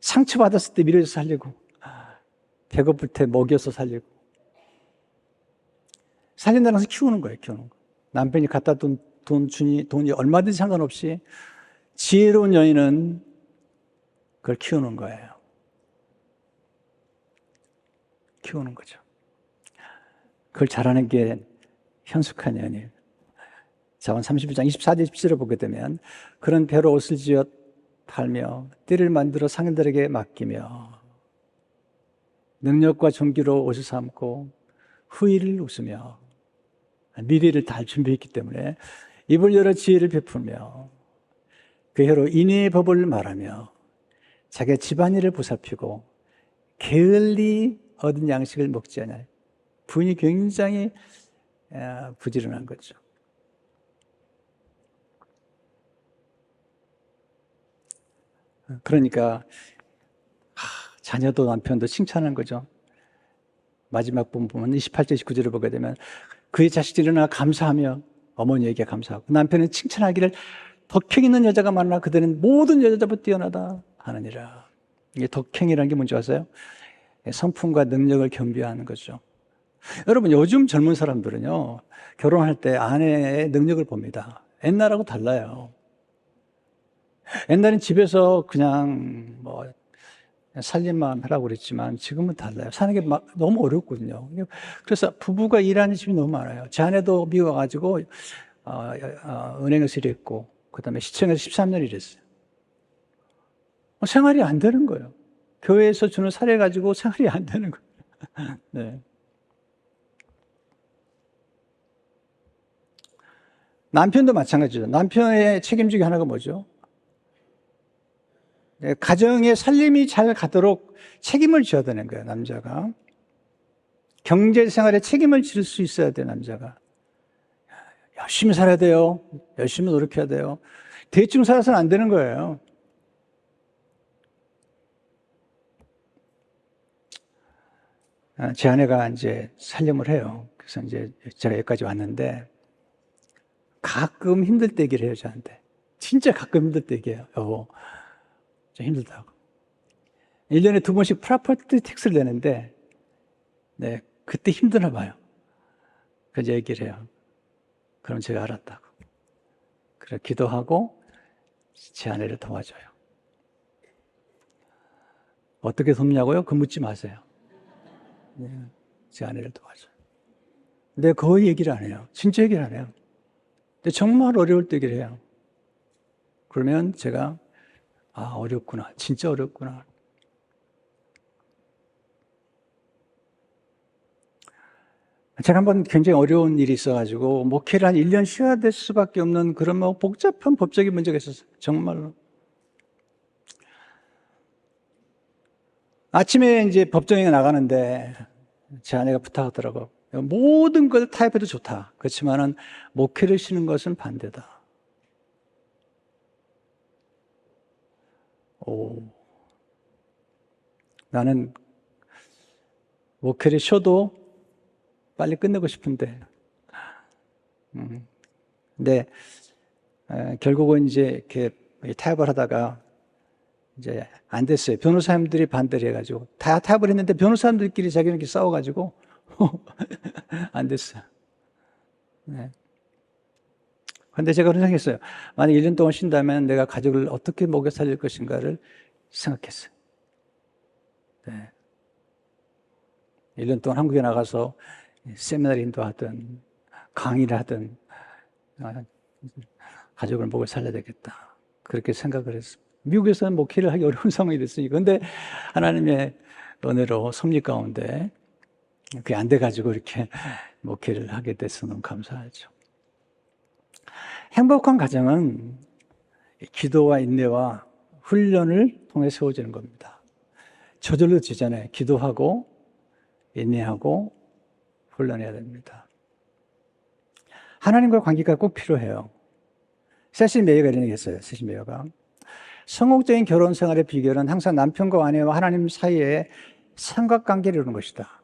상처받았을 때 밀어서 살리고, 배고플 때 먹여서 살리고. 살린다는 것을 키우는 거예요. 키우는 거. 남편이 갖다 돈이 얼마든지 상관없이 지혜로운 여인은 그걸 키우는 거예요. 키우는 거죠. 그걸 잘하는 게 현숙한 연인. 자문 31장 24절 27절을 보게 되면 그런 배로 옷을 지어 팔며 띠를 만들어 상인들에게 맡기며 능력과 존귀로 옷을 삼고 후일을 웃으며 미래를 다 준비했기 때문에 입을 열어 지혜를 베풀며 그 혀로 인의의 법을 말하며 자기의 집안일을 보살피고 게을리 얻은 양식을 먹지 않아요. 부인이 굉장히 부지런한 거죠. 그러니까 자녀도 남편도 칭찬하는 거죠. 마지막 부분 보면 28절 29절을 보게 되면 그의 자식들이 일어나 감사하며 어머니에게 감사하고 남편은 칭찬하기를 덕행 있는 여자가 많으나 그들은 모든 여자보다 뛰어나다 하느니라. 이게 덕행이라는 게 뭔지 아세요? 성품과 능력을 겸비하는 거죠. 여러분, 요즘 젊은 사람들은요, 결혼할 때 아내의 능력을 봅니다. 옛날하고 달라요. 옛날엔 집에서 그냥 살림만 하라고 그랬지만 지금은 달라요. 사는 게 너무 어렵거든요. 그래서 부부가 일하는 집이 너무 많아요. 제 아내도 미국 와가지고 은행에서 일했고 그 다음에 시청에서 13년 일했어요. 생활이 안 되는 거예요. 교회에서 주는 사례 가지고 생활이 안 되는 거예요. 네. 남편도 마찬가지죠. 남편의 책임 중에 하나가 뭐죠? 가정의 살림이 잘 가도록 책임을 져야 되는 거예요, 남자가. 경제 생활에 책임을 질 수 있어야 돼, 남자가. 열심히 살아야 돼요. 열심히 노력해야 돼요. 대충 살아서는 안 되는 거예요. 제 아내가 이제 살림을 해요. 그래서 이제 제가 여기까지 왔는데 가끔 힘들 때 얘기를 해요, 저한테. 진짜 가끔 힘들 때 얘기해요. 여보, 좀 힘들다고. 1년에 2번씩 프로퍼티 텍스를 내는데, 네, 그때 힘드나 봐요. 그래서 얘기를 해요. 그럼 제가 알았다고. 그래, 기도하고 제 아내를 도와줘요. 어떻게 돕냐고요? 그 묻지 마세요. 네, 제 아내를 도와줘요. 근데 거의 얘기를 안 해요. 진짜 얘기를 안 해요. 근데 정말 어려울 때 얘기를 해요. 그러면 제가, 아, 어렵구나. 진짜 어렵구나. 제가 한번 굉장히 어려운 일이 있어가지고, 목회를 한 1년 쉬어야 될 수밖에 없는 그런 뭐 복잡한 법적인 문제가 있었어요. 정말로. 아침에 이제 법정에 나가는데, 제 아내가 부탁하더라고. 모든 걸 타협해도 좋다. 그렇지만은, 목회를 쉬는 것은 반대다. 오. 나는 목회를 쉬어도 빨리 끝내고 싶은데. 근데, 결국은 이제 이렇게 타협을 하다가 이제 안 됐어요. 변호사님들이 반대를 해가지고. 다 타협을 했는데 변호사님들끼리 자기네끼리 싸워가지고 안 됐어요. 네. 근데 제가 그런 생각했어요. 만약 1년 동안 쉰다면 내가 가족을 어떻게 먹여 살릴 것인가를 생각했어요. 네. 1년 동안 한국에 나가서 세미나를 인도하든 강의를 하든 가족을 먹여 살려야 되겠다. 그렇게 생각을 했습니다. 미국에서는 목회를 하기 어려운 상황이 됐으니까. 근데 하나님의 은혜로 섭리 가운데 그게 안 돼가지고 이렇게 목회를 하게 돼서 너무 감사하죠. 행복한 가정은 기도와 인내와 훈련을 통해 세워지는 겁니다. 저절로 지잖아요. 기도하고 인내하고 훈련해야 됩니다. 하나님과 관계가 꼭 필요해요. 세실 메이어가 이런 얘기 했어요. 세실 메이어가. 성공적인 결혼 생활의 비결은 항상 남편과 아내와 하나님 사이에 삼각관계를 이루는 것이다.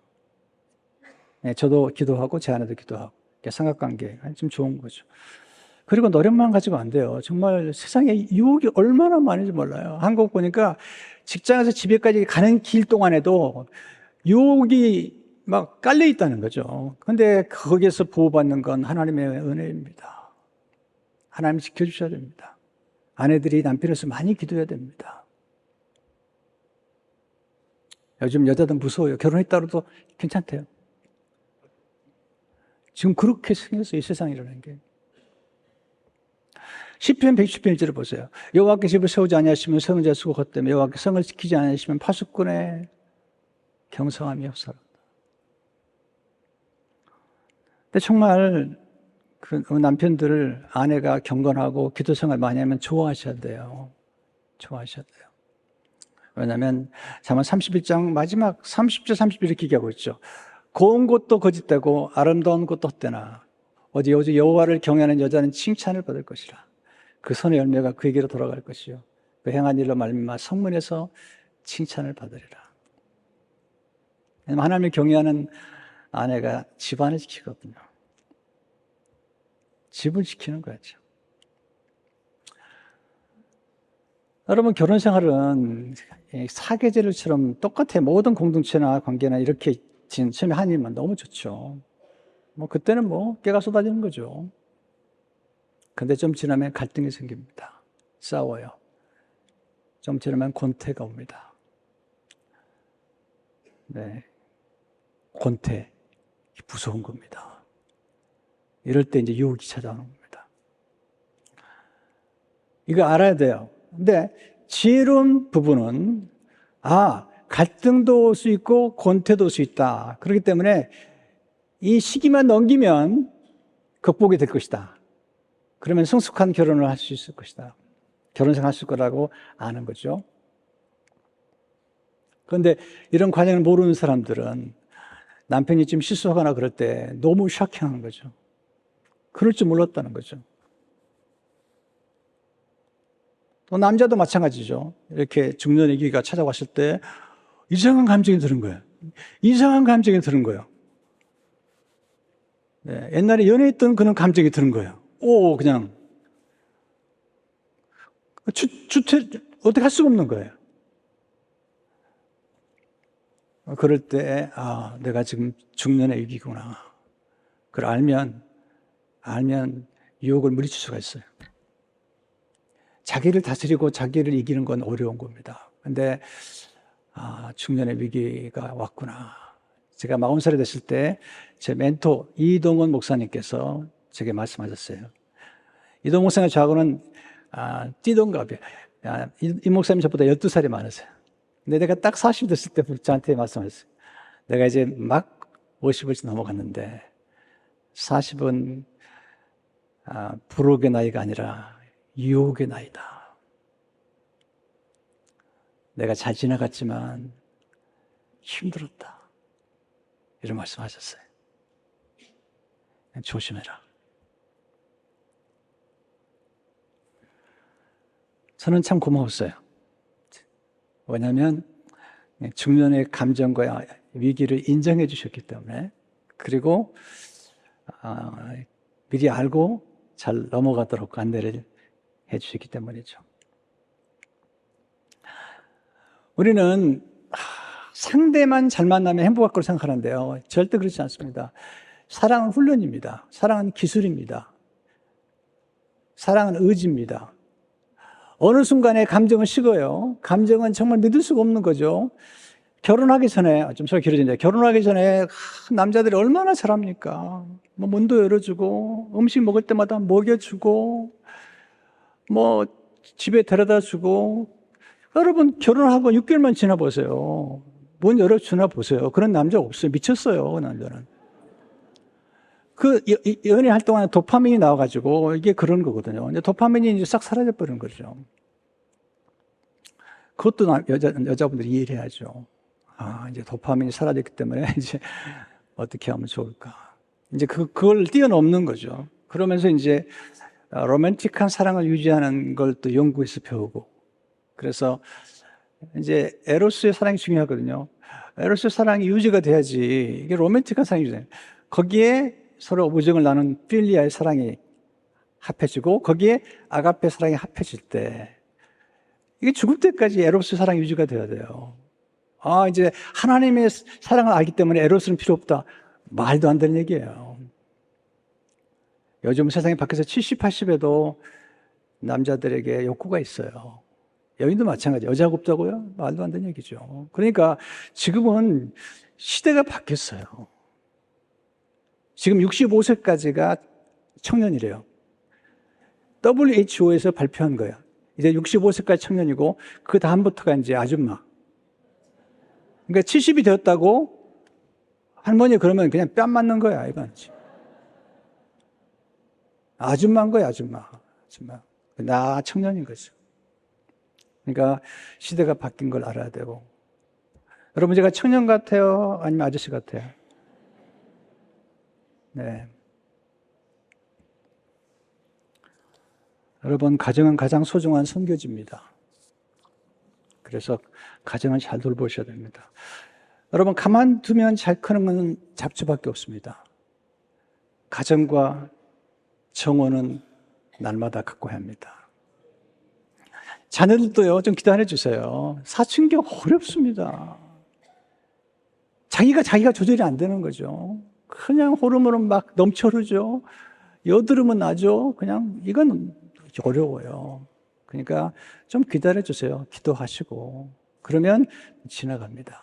네, 저도 기도하고 제 아내도 기도하고 삼각관계가 좀 좋은 거죠. 그리고 노력만 가지고 안 돼요. 정말 세상에 유혹이 얼마나 많은지 몰라요. 한국 보니까 직장에서 집에까지 가는 길 동안에도 유혹이 막 깔려 있다는 거죠. 근데 거기에서 보호받는 건 하나님의 은혜입니다. 하나님 지켜주셔야 됩니다. 아내들이 남편에서 많이 기도해야 됩니다. 요즘 여자들 무서워요. 결혼했다고 괜찮대요. 지금 그렇게 생겼어요. 이 세상이라는 게. 시편 110편 1절을 보세요. 여호와께 집을 세우지 아니하시면 세운 자 수가 헛되며 여호와께 성을 지키지 아니하시면 파수꾼의 경성함이 없어라. 근데 정말 그 남편들을 아내가 경건하고 기도 생활 많이 하면 좋아하셔야 돼요. 좋아하셔야 돼요. 왜냐하면 잠언 31장 마지막 30절 31절 이렇게 얘기하고 있죠. 고운 것도 거짓되고 아름다운 것도 헛되나 오직 여호와를 경외하는 여자는 칭찬을 받을 것이라. 그 손의 열매가 그에게로 돌아갈 것이요 그 행한 일로 말미암아 성문에서 칭찬을 받으리라. 하나님을 경외하는 아내가 집안을 지키거든요. 집을 지키는 거죠. 여러분, 결혼 생활은 사계절처럼 똑같아요. 모든 공동체나 관계나 이렇게 처음에 한 일만 너무 좋죠. 그때는 깨가 쏟아지는 거죠. 근데 좀 지나면 갈등이 생깁니다. 싸워요. 좀 지나면 권태가 옵니다. 네. 권태. 무서운 겁니다. 이럴 때 이제 유혹이 찾아오는 겁니다. 이거 알아야 돼요. 근데 지혜로운 부부는 갈등도 올 수 있고 권태도 올 수 있다. 그렇기 때문에 이 시기만 넘기면 극복이 될 것이다. 그러면 성숙한 결혼을 할 수 있을 것이다. 결혼생활 할 수 있을 거라고 아는 거죠. 그런데 이런 과정을 모르는 사람들은 남편이 좀 실수하거나 그럴 때 너무 샤킹한 거죠. 그럴 줄 몰랐다는 거죠. 또 남자도 마찬가지죠. 이렇게 중년의 위기가 찾아왔을 때 이상한 감정이 드는 거예요. 이상한 감정이 드는 거예요. 네, 옛날에 연애했던 그런 감정이 드는 거예요. 그냥 어떻게 할 수가 없는 거예요. 그럴 때 내가 지금 중년의 위기구나. 그걸 알면 유혹을 물리칠 수가 있어요. 자기를 다스리고 자기를 이기는 건 어려운 겁니다. 근데 중년의 위기가 왔구나. 제가 40살이 됐을 때 제 멘토 이동원 목사님께서 제게 말씀하셨어요. 이동원 목사님 저하고는 띠동갑이에요. 이 목사님 저보다 12살이 많으세요. 근데 내가 딱 40 됐을 때 저한테 말씀하셨어요. 내가 이제 막 50을 넘어갔는데 40은 불혹의 나이가 아니라 유혹의 나이다. 내가 잘 지나갔지만 힘들었다. 이런 말씀하셨어요. 조심해라. 저는 참 고마웠어요. 왜냐하면 중년의 감정과 위기를 인정해 주셨기 때문에, 그리고 미리 알고 잘 넘어가도록 안내를 해 주셨기 때문이죠. 우리는 상대만 잘 만나면 행복할 거라고 생각하는데요. 절대 그렇지 않습니다. 사랑은 훈련입니다. 사랑은 기술입니다. 사랑은 의지입니다. 어느 순간에 감정은 식어요. 감정은 정말 믿을 수가 없는 거죠. 결혼하기 전에, 좀 소리 길어진다. 결혼하기 전에 남자들이 얼마나 잘합니까? 문도 열어주고, 음식 먹을 때마다 먹여주고, 집에 데려다 주고. 여러분, 결혼하고 6개월만 지나보세요. 문 열어주나 보세요. 그런 남자 없어요. 미쳤어요, 그 남자는. 연애할 동안에 도파민이 나와가지고, 이게 그런 거거든요. 근데 도파민이 이제 싹 사라져버리는 거죠. 그것도 여자분들이 이해를 해야죠. 이제 도파민이 사라졌기 때문에 이제 어떻게 하면 좋을까. 이제 그걸 뛰어넘는 거죠. 그러면서 이제 로맨틱한 사랑을 유지하는 걸 또 연구해서 배우고. 그래서 이제 에로스의 사랑이 중요하거든요. 에로스의 사랑이 유지가 돼야지 이게 로맨틱한 사랑이 유지돼요. 거기에 서로 우정을 나눈 필리아의 사랑이 합해지고, 거기에 아가페 사랑이 합해질 때, 이게 죽을 때까지 에로스의 사랑이 유지가 돼야 돼요. 이제 하나님의 사랑을 알기 때문에 에로스는 필요 없다. 말도 안 되는 얘기예요. 요즘 세상에 밖에서 70, 80에도 남자들에게 욕구가 있어요. 여인도 마찬가지예요. 여자가 없다고요? 말도 안 되는 얘기죠. 그러니까 지금은 시대가 바뀌었어요. 지금 65세까지가 청년이래요. WHO에서 발표한 거예요. 이제 65세까지 청년이고, 그 다음부터가 이제 아줌마. 그러니까 70이 되었다고 할머니 그러면 그냥 뺨 맞는 거야, 이건. 아줌마인 거야, 아줌마. 나 청년인 거죠. 그러니까 시대가 바뀐 걸 알아야 되고. 여러분, 제가 청년 같아요? 아니면 아저씨 같아요? 네. 여러분, 가정은 가장 소중한 선교지입니다. 그래서 가정을 잘 돌보셔야 됩니다. 여러분, 가만두면 잘 크는 건 잡초밖에 없습니다. 가정과 정원은 날마다 가꿔야 합니다. 자녀들도요, 좀 기다려 주세요. 사춘기 어렵습니다. 자기가 조절이 안 되는 거죠. 그냥 호르몬은 막 넘쳐 흐르죠. 여드름은 나죠. 그냥 이건 어려워요. 그러니까 좀 기다려 주세요. 기도하시고. 그러면 지나갑니다.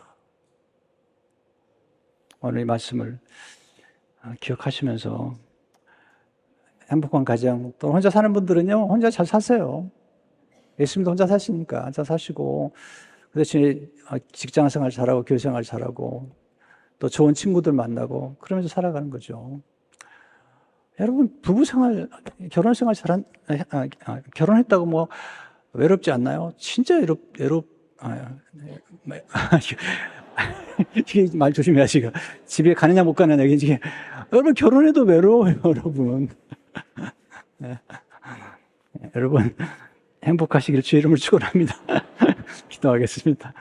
오늘 이 말씀을 기억하시면서 행복한 가정, 또 혼자 사는 분들은요, 혼자 잘 사세요. 예수님도 혼자 사시니까 잘 사시고, 그 대신에 직장 생활 잘하고, 교회 생활 잘하고, 또 좋은 친구들 만나고, 그러면서 살아가는 거죠. 여러분, 부부 생활, 결혼 생활 결혼했다고 외롭지 않나요? 진짜 이게 말 조심해야지. 집에 가느냐 못 가느냐. 이게 여러분 결혼해도 외로워요, 여러분. 여러분 행복하시길 주의 이름으로 축원합니다. 기도하겠습니다.